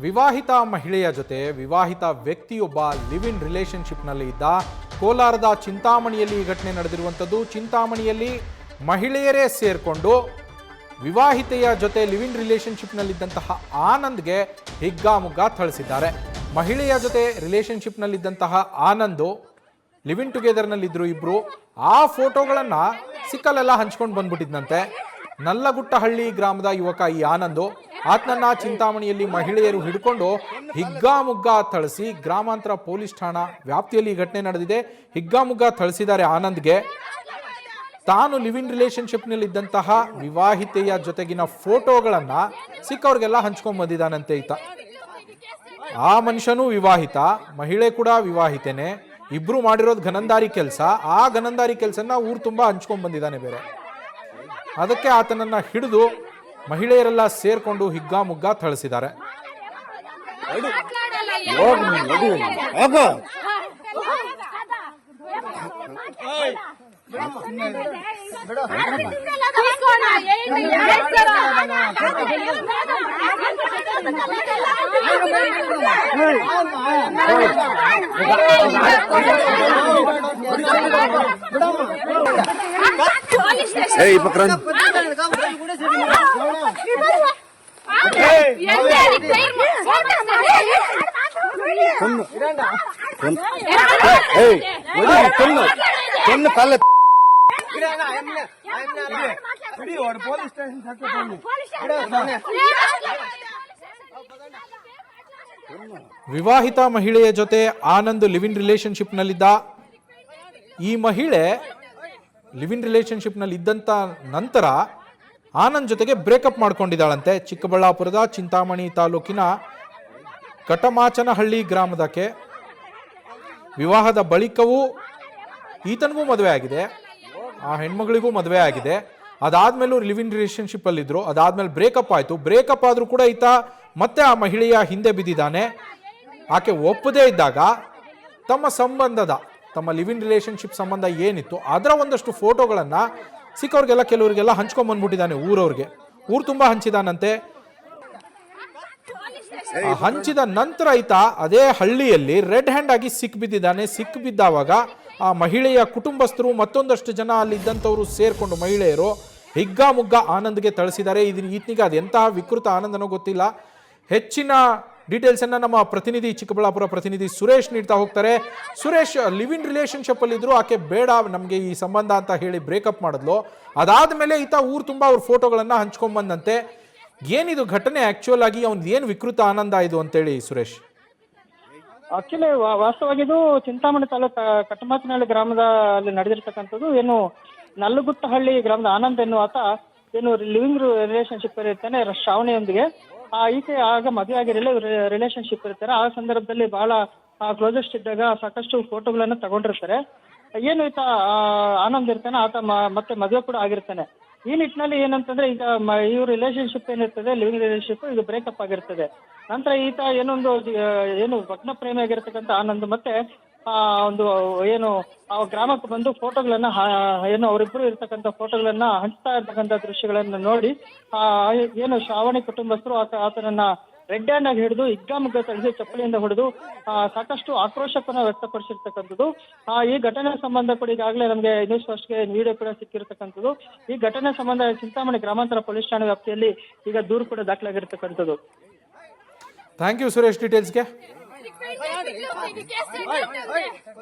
ವಿವಾಹಿತ ಮಹಿಳೆಯ ಜೊತೆ ವಿವಾಹಿತ ವ್ಯಕ್ತಿಯೊಬ್ಬ ಲಿವ್ ಇನ್ ರಿಲೇಶನ್ಶಿಪ್ನಲ್ಲಿ ಇದ್ದ. ಕೋಲಾರದ ಚಿಂತಾಮಣಿಯಲ್ಲಿ ಈ ಘಟನೆ ನಡೆದಿರುವಂಥದ್ದು. ಚಿಂತಾಮಣಿಯಲ್ಲಿ ಮಹಿಳೆಯರೇ ಸೇರಿಕೊಂಡು ವಿವಾಹಿತೆಯ ಜೊತೆ ಲಿವ್ ಇನ್ ರಿಲೇಶನ್ಶಿಪ್ನಲ್ಲಿದ್ದಂತಹ ಆನಂದ್ಗೆ ಹಿಗ್ಗಾಮುಗ್ಗಾ ಥಳಿಸಿದ್ದಾರೆ. ಮಹಿಳೆಯ ಜೊತೆ ರಿಲೇಶನ್ಶಿಪ್ನಲ್ಲಿದ್ದಂತಹ ಆನಂದ್ ಲಿವ್ ಇನ್ ಟುಗೆದರ್ನಲ್ಲಿದ್ದರು ಇಬ್ರು. ಆ ಫೋಟೋಗಳನ್ನು ಸಿಕ್ಕಲೆಲ್ಲ ಹಂಚ್ಕೊಂಡು ಬಂದ್ಬಿಟ್ಟಿದ್ನಂತೆ. ನಲ್ಲಗುಟ್ಟಹಳ್ಳಿ ಗ್ರಾಮದ ಯುವಕ ಈ ಆನಂದ್. ಆತನನ್ನ ಚಿಂತಾಮಣಿಯಲ್ಲಿ ಮಹಿಳೆಯರು ಹಿಡ್ಕೊಂಡು ಹಿಗ್ಗಾಮುಗ್ಗಾ ಥಳಿಸಿ ಗ್ರಾಮಾಂತರ ಪೊಲೀಸ್ ಠಾಣಾ ವ್ಯಾಪ್ತಿಯಲ್ಲಿ ಈ ಘಟನೆ ನಡೆದಿದೆ. ಹಿಗ್ಗಾಮುಗ್ಗಾ ಥಳಿಸಿದ್ದಾರೆ ಆನಂದ್ಗೆ. ತಾನು ಲಿವ್ ಇನ್ ರಿಲೇಶನ್ಶಿಪ್ನಲ್ಲಿ ಇದ್ದಂತಹ ವಿವಾಹಿತೆಯ ಜೊತೆಗಿನ ಫೋಟೋಗಳನ್ನ ಸಿಕ್ಕವ್ರಿಗೆಲ್ಲ ಹಂಚ್ಕೊಂಡ್ ಬಂದಿದ್ದಾನಂತೆ ಈತ. ಆ ಮನುಷ್ಯನೂ ವಿವಾಹಿತ, ಮಹಿಳೆ ಕೂಡ ವಿವಾಹಿತೇನೆ. ಇಬ್ರು ಮಾಡಿರೋದು ಘನಂದಾರಿ ಕೆಲಸ. ಆ ಘನಂದಾರಿ ಕೆಲಸನ ಊರು ತುಂಬಾ ಹಂಚ್ಕೊಂಡ್ ಬಂದಿದ್ದಾನೆ ಬೇರೆ. ಅದಕ್ಕೆ ಆತನನ್ನ ಹಿಡಿದು ಮಹಿಳೆಯರೆಲ್ಲ ಸೇರ್ಕೊಂಡು ಹಿಗ್ಗಾಮುಗ್ಗಾ ಥಳಿಸಿದ್ದಾರೆ. ವಿವಾಹಿತ ಮಹಿಳೆಯ ಜೊತೆ ಆನಂದ್ ಲಿವ್ ಇನ್ ರಿಲೇಶನ್ಶಿಪ್ನಲ್ಲಿದ್ದ. ಈ ಮಹಿಳೆ ಲಿವ್ ಇನ್ ರಿಲೇಶನ್ಶಿಪ್ನಲ್ಲಿ ಇದ್ದಂತ ನಂತರ ಆನಂದ್ ಜೊತೆಗೆ ಬ್ರೇಕಪ್ ಮಾಡ್ಕೊಂಡಿದ್ದಾಳಂತೆ. ಚಿಕ್ಕಬಳ್ಳಾಪುರದ ಚಿಂತಾಮಣಿ ತಾಲೂಕಿನ ಕಟಮಾಚನಹಳ್ಳಿ ಗ್ರಾಮದಕ್ಕೆ. ವಿವಾಹದ ಬಳಿಕವೂ ಈತನಿಗೂ ಮದುವೆ ಆಗಿದೆ, ಆ ಹೆಣ್ಮಗಳಿಗೂ ಮದುವೆ ಆಗಿದೆ. ಅದಾದ್ಮೇಲೂ ಲಿವ್ ಇನ್ ರಿಲೇಶನ್ಶಿಪ್ ಅಲ್ಲಿದ್ರು. ಅದಾದ್ಮೇಲೆ ಬ್ರೇಕಪ್ ಆಯ್ತು. ಬ್ರೇಕಪ್ ಆದ್ರೂ ಕೂಡ ಈತ ಮತ್ತೆ ಆ ಮಹಿಳೆಯ ಹಿಂದೆ ಬಿದ್ದಿದ್ದಾನೆ. ಆಕೆ ಒಪ್ಪದೇ ಇದ್ದಾಗ ತಮ್ಮ ಲಿವ್ ಇನ್ ರಿಲೇಶನ್ಶಿಪ್ ಸಂಬಂಧ ಏನಿತ್ತು ಅದರ ಒಂದಷ್ಟು ಫೋಟೋಗಳನ್ನ ಸಿಕ್ಕವ್ರಿಗೆಲ್ಲ ಕೆಲವರಿಗೆಲ್ಲ ಹಂಚ್ಕೊಂಡ್ ಬಂದ್ಬಿಟ್ಟಿದ್ದಾನೆ ಊರವ್ರಿಗೆ. ಊರು ತುಂಬಾ ಹಂಚಿದಾನಂತೆ. ಹಂಚಿದ ನಂತರ ಈತ ಅದೇ ಹಳ್ಳಿಯಲ್ಲಿ ರೆಡ್ ಹ್ಯಾಂಡ್ ಆಗಿ ಸಿಕ್ಬಿದ್ದಿದ್ದಾನೆ. ಸಿಕ್ಬಿದ್ದಾವಾಗ ಆ ಮಹಿಳೆಯ ಕುಟುಂಬಸ್ಥರು ಮತ್ತೊಂದಷ್ಟು ಜನ ಅಲ್ಲಿ ಇದ್ದಂಥವ್ರು ಸೇರ್ಕೊಂಡು ಮಹಿಳೆಯರು ಹಿಗ್ಗಾಮುಗ್ಗಾ ಆನಂದ್ಗೆ ಥಳಿಸಿದ್ದಾರೆ. ಈತನಿಗೆ ಅದೆಂತಹ ವಿಕೃತ ಆನಂದನೋ ಗೊತ್ತಿಲ್ಲ. ಹೆಚ್ಚಿನ ಡೀಟೇಲ್ಸ್ ಅನ್ನ ನಮ್ಮ ಪ್ರತಿನಿಧಿ ಚಿಕ್ಕಬಳ್ಳಾಪುರ ಪ್ರತಿನಿಧಿ ಸುರೇಶ್ ನೀಡ್ತಾ ಹೋಗ್ತಾರೆ. ಸುರೇಶ್, ಲಿವ್ ಇನ್ ರಿಲೇಶನ್ಶಿಪ್ ಅಲ್ಲಿ ಇದ್ರು, ಆಕೆ ಬೇಡ ನಮ್ಗೆ ಈ ಸಂಬಂಧ ಅಂತ ಹೇಳಿ ಬ್ರೇಕಪ್ ಮಾಡಿದ್ಲು. ಅದಾದ್ಮೇಲೆ ಈತ ಊರು ತುಂಬಾ ಅವ್ರ ಫೋಟೋಗಳನ್ನ ಹಂಚ್ಕೊಂಡ್ ಬಂದಂತೆ. ಏನಿದು ಘಟನೆ ಆಕ್ಚುಯಲ್ ಆಗಿ ಅವ್ನ್ ಏನ್ ವಿಕೃತ ಆನಂದ ಇದು ಅಂತೇಳಿ ಸುರೇಶ್? ಆಕ್ಚುಲಿ ವಾಸ್ತವವಾಗಿ ಇದು ಚಿಂತಾಮಣಿ ತಾಲೂಕು ಕಟಮಾಚನಹಳ್ಳಿ ಗ್ರಾಮದಲ್ಲಿ ನಡೆದಿರ್ತಕ್ಕಂಥದ್ದು. ಏನು ನಲ್ಲಗುಟ್ಟಹಳ್ಳಿ ಗ್ರಾಮದ ಆನಂದ್ ಎನ್ನುವಾತ ಏನು ಲಿವಿಂಗ್ ರಿಲೇಶನ್ಶಿಪ್ ಇರ್ತಾನೆ ಶ್ರಾವಣಿಯೊಂದಿಗೆ. ಈಕೆ ಆಗ ಮದುವೆ ಆಗಿರಲಿಲ್ಲ, ರಿಲೇಶನ್ಶಿಪ್ ಇರ್ತಾರೆ. ಆ ಸಂದರ್ಭದಲ್ಲಿ ಬಹಳ ಕ್ಲೋಸೆಸ್ಟ್ ಇದ್ದಾಗ ಸಾಕಷ್ಟು ಫೋಟೋಗಳನ್ನ ತಗೊಂಡಿರ್ತಾರೆ. ಏನು ಈತ ಆನಂದ್ ಇರ್ತಾನೆ, ಆತ ಮತ್ತೆ ಮದುವೆ ಕೂಡ ಆಗಿರ್ತಾನೆ. ಈ ನಿಟ್ಟಿನಲ್ಲಿ ಏನಂತಂದ್ರೆ ಈಗ ಇವ್ರ ರಿಲೇಶನ್ಶಿಪ್ ಏನಿರ್ತದೆ ಲಿವಿಂಗ್ ರಿಲೇಶನ್ಶಿಪ್ ಇದು ಬ್ರೇಕಪ್ ಆಗಿರ್ತದೆ. ನಂತರ ಈತ ಏನು ಭಗ್ನ ಪ್ರೇಮಿ ಆಗಿರ್ತಕ್ಕಂಥ ಆನಂದ್ ಮತ್ತೆ ಒಂದು ಏನು ಆ ಗ್ರಾಮಕ್ಕೆ ಬಂದು ಫೋಟೋಗಳನ್ನ ಏನು ಅವರಿಬ್ರು ಇರ್ತಕ್ಕಂಥ ಫೋಟೋಗಳನ್ನ ಹಂಚ್ತಾ ಇರ್ತಕ್ಕಂಥ ದೃಶ್ಯಗಳನ್ನ ನೋಡಿ ಏನು ಶ್ರಾವಣಿ ಕುಟುಂಬಸ್ಥರು ಆತನನ್ನ ರೆಡ್ ಹ್ಯಾಂಡ್ ಆಗಿ ಹಿಡಿದು ಹಿಗ್ಗಾಮುಗ್ಗಾ ಥಳಿಸಿ ಚಪ್ಪಲಿಯಿಂದ ಹೊಡೆದು ಸಾಕಷ್ಟು ಆಕ್ರೋಶಕ್ಕನ್ನ ವ್ಯಕ್ತಪಡಿಸಿರ್ತಕ್ಕಂಥದ್ದು. ಈ ಘಟನೆ ಸಂಬಂಧ ಕೂಡ ಈಗಾಗಲೇ ನಮಗೆ ನ್ಯೂಸ್ ಫಸ್ಟ್ಗೆ ವಿಡಿಯೋ ಕೂಡ ಸಿಕ್ಕಿರ್ತಕ್ಕಂಥದ್ದು. ಈ ಘಟನೆ ಸಂಬಂಧ ಚಿಂತಾಮಣಿ ಗ್ರಾಮಾಂತರ ಪೊಲೀಸ್ ಠಾಣೆ ವ್ಯಾಪ್ತಿಯಲ್ಲಿ ಈಗ ದೂರು ಕೂಡ ದಾಖಲಾಗಿರ್ತಕ್ಕಂಥದ್ದು. Thank you Suresh ಡೀಟೇಲ್ಸ್ಗೆ.